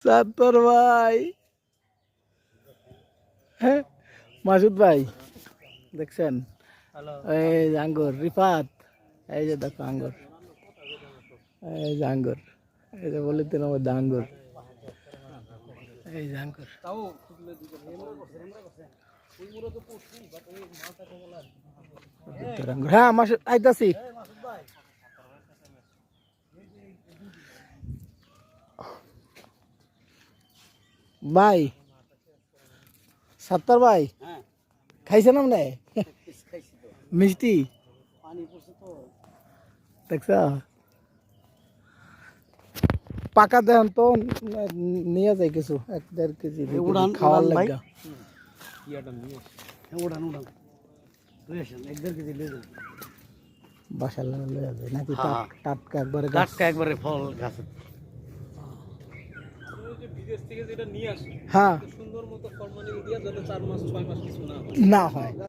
সাত্তর ভাই, হ্যাঁ মাসুদ ভাই দেখছেন? এই যে আঙ্গুর রিফাত, এই যে দেখো আঙ্গুর, এই যে আঙ্গুর, এই যে বলি তিন মধ্যে আঙ্গুর, এই যে আঙ্গুর। হ্যাঁ মাসুদ আইতাছি। ভাই সাত্তার ভাই খাইছেন আপনি মিষ্টি? দেখছ পাকা দেন তো নিয়ে যায় কিছু 1-1.5 কেজি খাওয়ার লাগা। বাসার লাগে লয়ে যায় নাকি টাটকা একবারে ফল গাছ বিদেশ থেকে যেটা নিয়ে আসি হ্যাঁ সুন্দর মতো ফরমালিন দিয়া যাতে 4 মাস 6 মাস কিছু না হয়। না হয়।